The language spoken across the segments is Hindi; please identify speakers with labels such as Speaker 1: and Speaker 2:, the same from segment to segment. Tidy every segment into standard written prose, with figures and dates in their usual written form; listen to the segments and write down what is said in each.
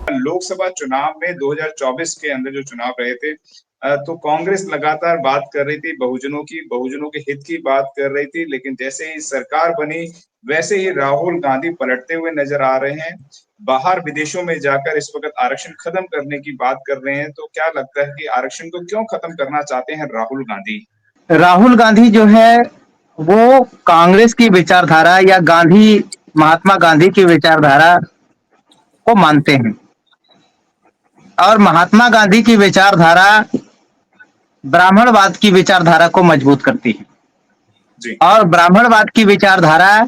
Speaker 1: लोकसभा चुनाव में 2024 के अंदर जो चुनाव रहे थे, तो कांग्रेस लगातार बात कर रही थी बहुजनों के हित की बात कर रही थी, लेकिन जैसे ही सरकार बनी वैसे ही राहुल गांधी पलटते हुए नजर आ रहे हैं। बाहर विदेशों में जाकर इस वक्त आरक्षण खत्म करने की बात कर रहे हैं। तो क्या लगता है कि आरक्षण को क्यों खत्म करना चाहते हैं राहुल गांधी?
Speaker 2: राहुल गांधी जो है वो कांग्रेस की विचारधारा या महात्मा गांधी की विचारधारा को मानते हैं और महात्मा गांधी की विचारधारा ब्राह्मणवाद की विचारधारा को मजबूत करती है।
Speaker 1: जी।
Speaker 2: और ब्राह्मणवाद की विचारधारा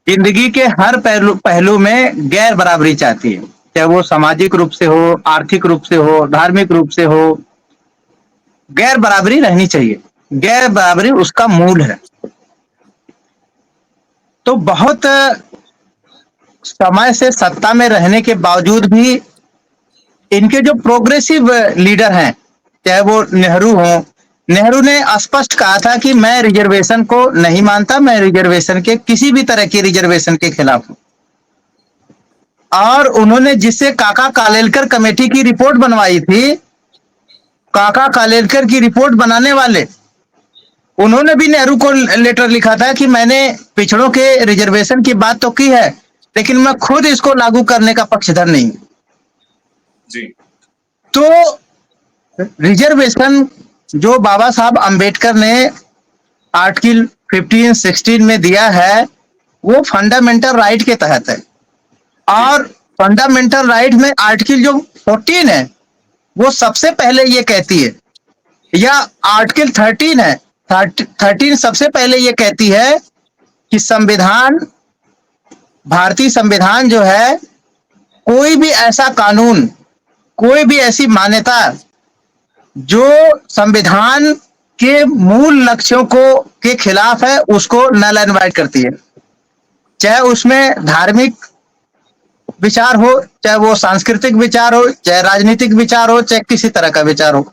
Speaker 2: जिंदगी के हर पहलू में गैर बराबरी चाहती है, चाहे वो सामाजिक रूप से हो, आर्थिक रूप से हो, धार्मिक रूप से हो। गैर बराबरी रहनी चाहिए, गैर बराबरी उसका मूल है। तो बहुत समय से सत्ता में रहने के बावजूद भी इनके जो प्रोग्रेसिव लीडर हैं, चाहे वो नेहरू ने स्पष्ट कहा था कि मैं रिजर्वेशन को नहीं मानता, मैं रिजर्वेशन के किसी भी तरह के रिजर्वेशन के खिलाफ हूं। और उन्होंने जिससे काका कालेलकर कमेटी की रिपोर्ट बनवाई थी, काका कालेलकर की रिपोर्ट बनाने वाले उन्होंने भी नेहरू को लेटर लिखा था कि मैंने पिछड़ों के रिजर्वेशन की बात तो की है, लेकिन मैं खुद इसको लागू करने का पक्षधर नहीं।
Speaker 1: जी।
Speaker 2: तो रिजर्वेशन जो बाबा साहब अंबेडकर ने आर्टिकल 15-16 में दिया है, वो फंडामेंटल राइट के तहत है। और फंडामेंटल राइट में आर्टिकल जो 14 है वो सबसे पहले ये कहती है, या आर्टिकल 13 है, 13 सबसे पहले ये कहती है कि भारतीय संविधान जो है, कोई भी ऐसा कानून, कोई भी ऐसी मान्यता जो संविधान के मूल लक्ष्यों के खिलाफ है, उसको नल एंड वाइड करती है। चाहे उसमें धार्मिक विचार हो, चाहे वो सांस्कृतिक विचार हो, चाहे राजनीतिक विचार हो, चाहे किसी तरह का विचार हो।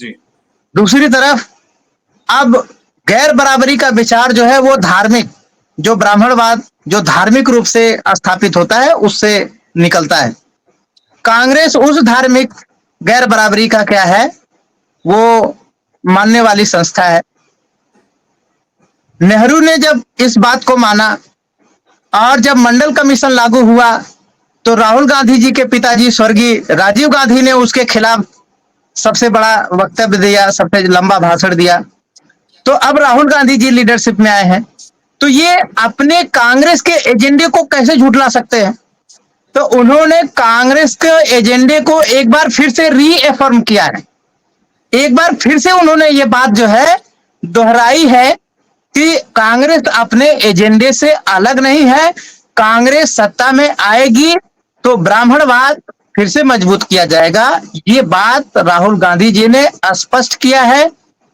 Speaker 1: जी।
Speaker 2: दूसरी तरफ अब गैर बराबरी का विचार जो है वो धार्मिक, जो ब्राह्मणवाद जो धार्मिक रूप से स्थापित होता है उससे निकलता है। कांग्रेस उस धार्मिक गैर बराबरी का क्या है, वो मानने वाली संस्था है। नेहरू ने जब इस बात को माना और जब मंडल कमीशन लागू हुआ तो राहुल गांधी जी के पिताजी स्वर्गीय राजीव गांधी ने उसके खिलाफ सबसे बड़ा वक्तव्य दिया, सबसे लंबा भाषण दिया। तो अब राहुल गांधी जी लीडरशिप में आए हैं, तो ये अपने कांग्रेस के एजेंडे को कैसे झुठला सकते हैं? तो उन्होंने कांग्रेस के एजेंडे को एक बार फिर से रीएफर्म किया है। एक बार फिर से उन्होंने ये बात जो है दोहराई है कि कांग्रेस अपने एजेंडे से अलग नहीं है। कांग्रेस सत्ता में आएगी तो ब्राह्मणवाद फिर से मजबूत किया जाएगा। ये बात राहुल गांधी जी ने स्पष्ट किया है,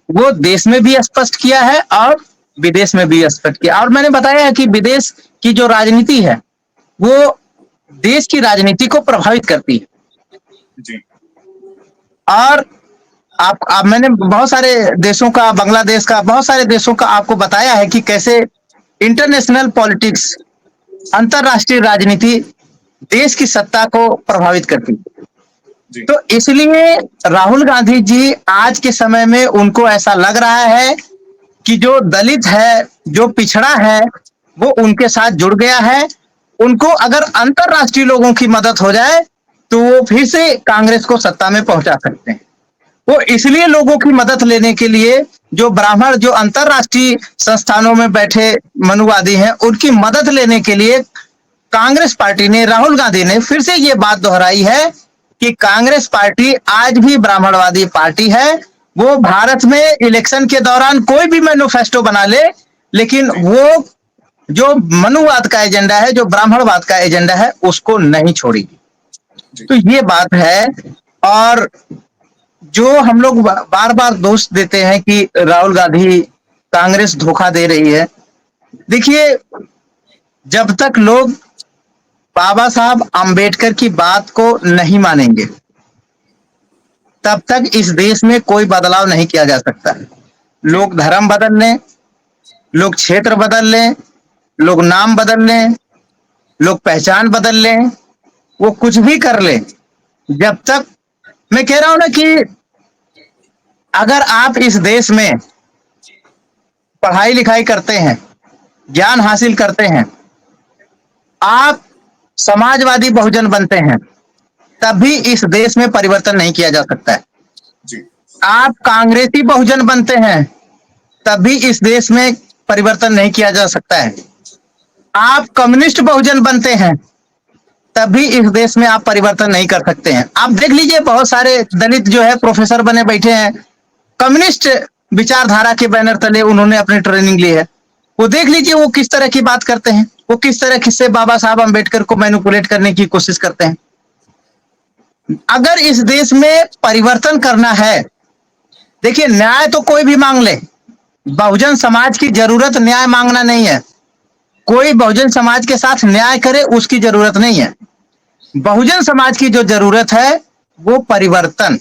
Speaker 2: वो देश में भी स्पष्ट किया है और विदेश में भी स्पष्ट किया। और मैंने बताया है कि विदेश की जो राजनीति है वो देश की राजनीति को प्रभावित करती है।
Speaker 1: जी।
Speaker 2: और आप मैंने बहुत सारे देशों का, बांग्लादेश का, बहुत सारे देशों का आपको बताया है कि कैसे इंटरनेशनल पॉलिटिक्स, अंतरराष्ट्रीय राजनीति देश की सत्ता को प्रभावित करती है। तो इसलिए राहुल गांधी जी आज के समय में उनको ऐसा लग रहा है कि जो दलित है, जो पिछड़ा है, वो उनके साथ जुड़ गया है। उनको अगर अंतरराष्ट्रीय लोगों की मदद हो जाए तो वो फिर से कांग्रेस को सत्ता में पहुंचा सकते हैं। वो इसलिए लोगों की मदद लेने के लिए, जो ब्राह्मण, जो अंतरराष्ट्रीय संस्थानों में बैठे मनुवादी हैं, उनकी मदद लेने के लिए कांग्रेस पार्टी ने, राहुल गांधी ने फिर से ये बात दोहराई है कि कांग्रेस पार्टी आज भी ब्राह्मणवादी पार्टी है। वो भारत में इलेक्शन के दौरान कोई भी मैनिफेस्टो बना ले, लेकिन वो जो मनुवाद का एजेंडा है, जो ब्राह्मणवाद का एजेंडा है, उसको नहीं छोड़ेगी। तो ये बात है। और जो हम लोग बार बार दोष देते हैं कि राहुल गांधी, कांग्रेस धोखा दे रही है, देखिए, जब तक लोग बाबा साहब अंबेडकर की बात को नहीं मानेंगे तब तक इस देश में कोई बदलाव नहीं किया जा सकता। लोग धर्म बदल लें, लोग क्षेत्र बदल लें, लोग नाम बदल लें, लोग पहचान बदल लें, वो कुछ भी कर ले, जब तक मैं कह रहा हूं ना कि अगर आप इस देश में पढ़ाई लिखाई करते हैं, ज्ञान हासिल करते हैं, आप समाजवादी बहुजन बनते हैं, तभी इस देश में परिवर्तन नहीं किया जा सकता है।
Speaker 1: जी
Speaker 2: आप कांग्रेसी बहुजन बनते हैं, तभी इस देश में परिवर्तन नहीं किया जा सकता है। आप कम्युनिस्ट बहुजन बनते हैं, तभी इस देश में आप परिवर्तन नहीं कर सकते हैं। आप देख लीजिए, बहुत सारे दलित जो है प्रोफेसर बने बैठे हैं, कम्युनिस्ट विचारधारा के बैनर तले उन्होंने अपनी ट्रेनिंग ली है। वो देख लीजिए वो किस तरह की बात करते हैं, वो किस तरह से बाबा साहब अम्बेडकर को मैनिपुलेट करने की कोशिश करते हैं। अगर इस देश में परिवर्तन करना है, देखिए न्याय तो कोई भी मांग ले, बहुजन समाज की जरूरत न्याय मांगना नहीं है। कोई बहुजन समाज के साथ न्याय करे उसकी जरूरत नहीं है। बहुजन समाज की जो जरूरत है वो परिवर्तन,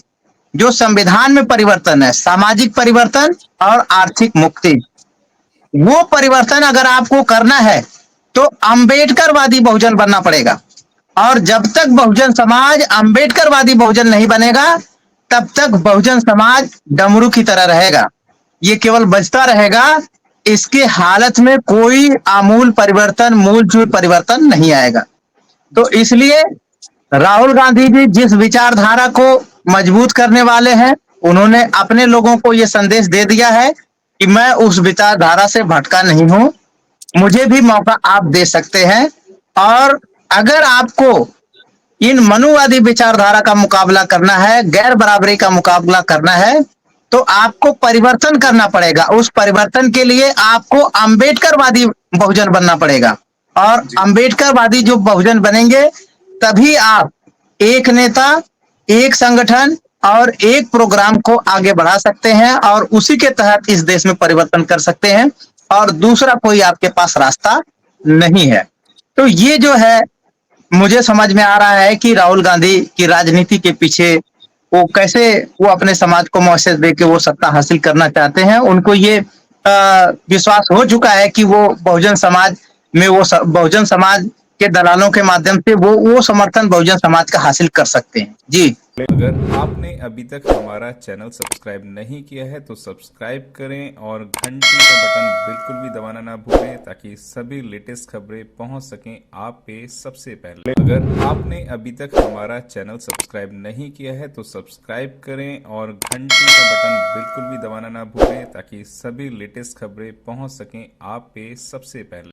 Speaker 2: जो संविधान में परिवर्तन है, सामाजिक परिवर्तन और आर्थिक मुक्ति, वो परिवर्तन अगर आपको करना है तो अंबेडकरवादी बहुजन बनना पड़ेगा। और जब तक बहुजन समाज अंबेडकरवादी बहुजन नहीं बनेगा, तब तक बहुजन समाज डमरू की तरह रहेगा। ये केवल बजता रहेगा, इसके हालत में कोई आमूल परिवर्तन, मूलचूल परिवर्तन नहीं आएगा। तो इसलिए राहुल गांधी जी जिस विचारधारा को मजबूत करने वाले हैं, उन्होंने अपने लोगों को यह संदेश दे दिया है कि मैं उस विचारधारा से भटका नहीं हूं, मुझे भी मौका आप दे सकते हैं। और अगर आपको इन मनुवादी विचारधारा का मुकाबला करना है, गैर बराबरी का मुकाबला करना है, तो आपको परिवर्तन करना पड़ेगा। उस परिवर्तन के लिए आपको अंबेडकरवादी बहुजन बनना पड़ेगा। और अंबेडकरवादी जो बहुजन बनेंगे, तभी आप एक नेता, एक संगठन और एक प्रोग्राम को आगे बढ़ा सकते हैं और उसी के तहत इस देश में परिवर्तन कर सकते हैं, और दूसरा कोई आपके पास रास्ता नहीं है। तो ये जो है, मुझे समझ में आ रहा है कि राहुल गांधी की राजनीति के पीछे वो कैसे वो अपने समाज को मैसेज दे के वो सत्ता हासिल करना चाहते हैं। उनको ये विश्वास हो चुका है कि वो बहुजन समाज में, वो बहुजन समाज के दलालों के माध्यम से वो समर्थन बहुजन समाज का हासिल कर सकते हैं। जी,
Speaker 3: अगर आपने अभी तक हमारा चैनल सब्सक्राइब नहीं किया है तो सब्सक्राइब करें और घंटी का बटन बिल्कुल भी दबाना ना भूलें, ताकि सभी लेटेस्ट खबरें पहुंच सकें आप पे सबसे पहले। अगर आपने अभी तक हमारा चैनल सब्सक्राइब नहीं किया है तो सब्सक्राइब करें और घंटी का बटन बिल्कुल भी दबाना ना भूलें, ताकि सभी लेटेस्ट खबरें पहुंच सकें आप पे सबसे पहले।